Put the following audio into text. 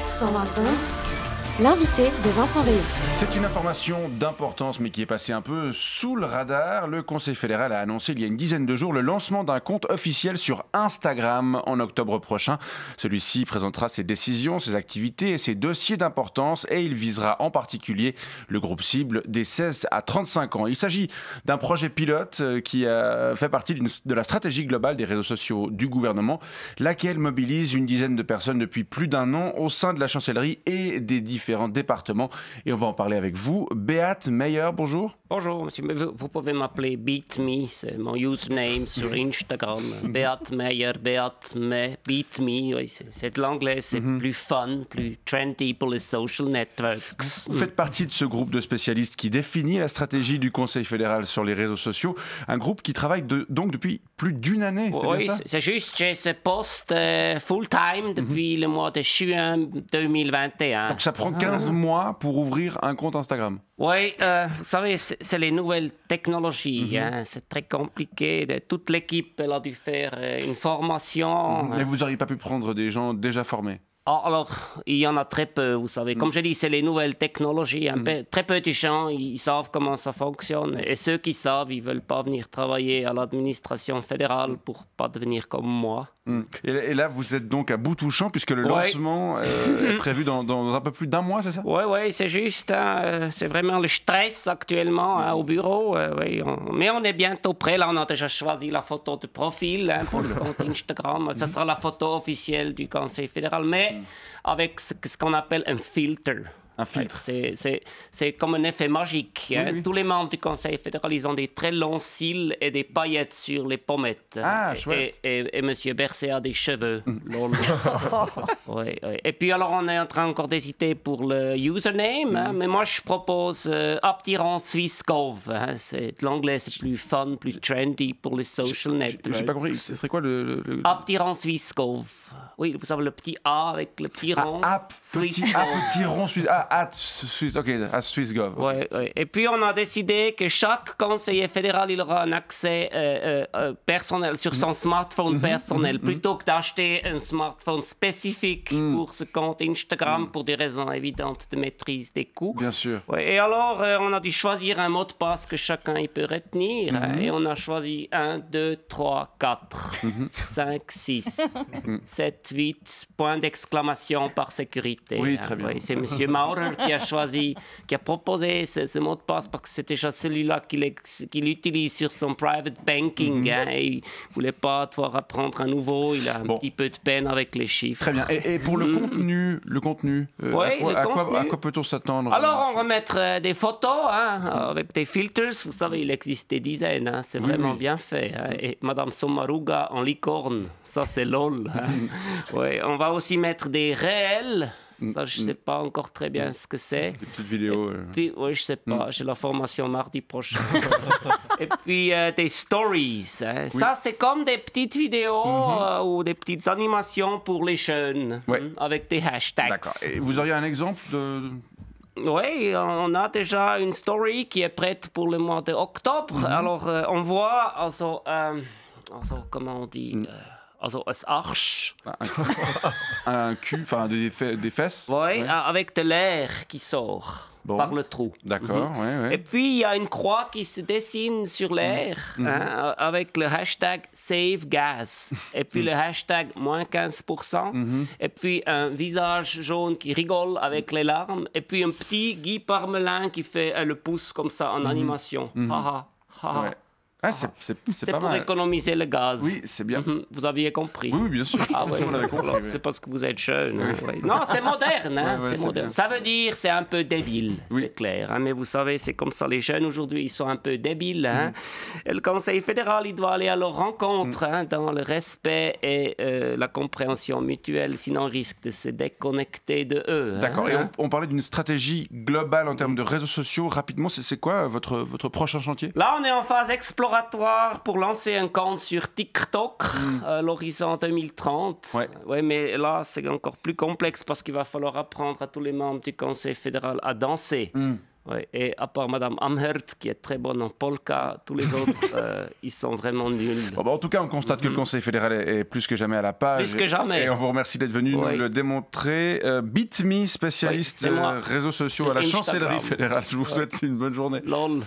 Sans Vincent, l'invité de Vincent Veillon. C'est une information d'importance mais qui est passée un peu sous le radar. Le Conseil fédéral a annoncé il y a une dizaine de jours le lancement d'un compte officiel sur Instagram en octobre prochain. Celui-ci présentera ses décisions, ses activités et ses dossiers d'importance et il visera en particulier le groupe cible des 16 à 35 ans. Il s'agit d'un projet pilote qui fait partie de la stratégie globale des réseaux sociaux du gouvernement, laquelle mobilise une dizaine de personnes depuis plus d'un an au sein de la chancellerie et des différents départements. Et on va en parler avec vous. Beat Meyer, bonjour. Bonjour, monsieur. Vous pouvez m'appeler Beat Me, c'est mon username sur Instagram. Beat Meyer, Beat Me. Oui, c'est de l'anglais, c'est plus fun, plus trendy pour les social networks. Vous faites partie de ce groupe de spécialistes qui définit la stratégie du Conseil fédéral sur les réseaux sociaux. Un groupe qui travaille donc depuis plus d'une année, c'est bien ça? C'est juste, j'ai ce poste full-time depuis le mois de juin 2021. Donc ça prend 15 mois pour ouvrir un compte Instagram. Oui, vous savez, c'est les nouvelles technologies. Hein. C'est très compliqué. Toute l'équipe elle a dû faire une formation. Mais vous n'auriez pas pu prendre des gens déjà formés? Alors, il y en a très peu, vous savez. Comme je dis, c'est les nouvelles technologies. Très peu de gens, ils savent comment ça fonctionne. Et ceux qui savent, ils ne veulent pas venir travailler à l'administration fédérale pour ne pas devenir comme moi. Et là, vous êtes donc à bout touchant puisque le lancement est prévu dans un peu plus d'un mois, c'est ça? Oui, c'est juste. Hein, c'est vraiment le stress actuellement hein, au bureau. Mais on est bientôt prêt. Là, on a déjà choisi la photo de profil hein, pour le compte Instagram. Ça sera la photo officielle du Conseil fédéral, mais avec ce qu'on appelle un filtre. Un filtre. C'est comme un effet magique. Hein. Oui. Tous les membres du Conseil fédéral, ils ont des très longs cils et des paillettes sur les pommettes. Ah, chouette. Et M. Berset a des cheveux. Oui. Et puis alors, on est en train encore d'hésiter pour le username. Hein, mais moi, je propose Abtiran Swissgov. Hein. C'est de l'anglais, c'est plus fun, plus trendy pour les social networks. J'ai pas compris. Ce serait quoi le... Abtiran Swissgov. Oui, vous savez le petit A avec le petit rond. Petit rond suisse. Swissgov. Ouais. Et puis on a décidé que chaque conseiller fédéral il aura un accès personnel sur son smartphone personnel plutôt que d'acheter un smartphone spécifique pour ce compte Instagram pour des raisons évidentes de maîtrise des coûts. Bien sûr. Ouais, et alors on a dû choisir un mot de passe que chacun il peut retenir hein, et on a choisi 1, 2, 3, 4, 5, 6, 7, 8 points d'exclamation par sécurité. Oui, très bien. C'est Monsieur Maurer qui a proposé ce mot de passe parce que c'est déjà celui-là qu'il utilise sur son private banking. Hein, et il ne voulait pas devoir apprendre un nouveau. Il a un petit peu de peine avec les chiffres. Très bien. Et pour le contenu, à quoi peut-on s'attendre? Alors, on va mettre des photos hein, avec des filters. Vous savez, il existe des dizaines. Hein, c'est vraiment bien fait. Hein. Et Madame Sommaruga en licorne, ça c'est lol. Hein. On va aussi mettre des réels. Ça, je ne sais pas encore très bien ce que c'est. Des petites vidéos. Puis, oui, je ne sais pas. J'ai la formation mardi prochain. Et puis, des stories. Hein. Oui. Ça, c'est comme des petites vidéos ou des petites animations pour les jeunes avec des hashtags. D'accord. Et vous auriez un exemple de... Oui, on a déjà une story qui est prête pour le mois d'octobre. Alors, on voit, comment on dit Also, un Arsch. Un cul, enfin des fesses. Oui, avec de l'air qui sort par le trou. D'accord, Et puis, il y a une croix qui se dessine sur l'air hein, avec le hashtag Save Gas. Et puis le hashtag moins 15%. Et puis un visage jaune qui rigole avec les larmes. Et puis un petit Guy Parmelin qui fait le pouce comme ça en animation. Ha ha. Ah, c'est pas pour mal. Économiser le gaz. Oui, c'est bien. Vous aviez compris. Oui, bien sûr. Ah, ouais. C'est parce que vous êtes jeune. Hein. Non, c'est moderne. Hein. C'est moderne. Ça veut dire c'est un peu débile, c'est clair. Hein. Mais vous savez, c'est comme ça. Les jeunes aujourd'hui, ils sont un peu débiles. Hein. Et le Conseil fédéral, il doit aller à leur rencontre hein, dans le respect et la compréhension mutuelle. Sinon, on risque de se déconnecter de eux. D'accord. Hein. Et on parlait d'une stratégie globale en termes de réseaux sociaux. Rapidement, c'est quoi votre prochain chantier? Là, on est en phase exploratoire pour lancer un compte sur TikTok à l'horizon 2030. Ouais, mais là, c'est encore plus complexe parce qu'il va falloir apprendre à tous les membres du Conseil fédéral à danser. Ouais. Et à part Madame Amhert, qui est très bonne en polka, tous les autres, ils sont vraiment nuls. Bon, en tout cas, on constate que le Conseil fédéral est plus que jamais à la page. Plus que jamais. Et on vous remercie d'être venu nous le démontrer. BitMe, spécialiste réseaux sociaux à la Instagram. chancellerie fédérale. Je vous souhaite une bonne journée. Lol.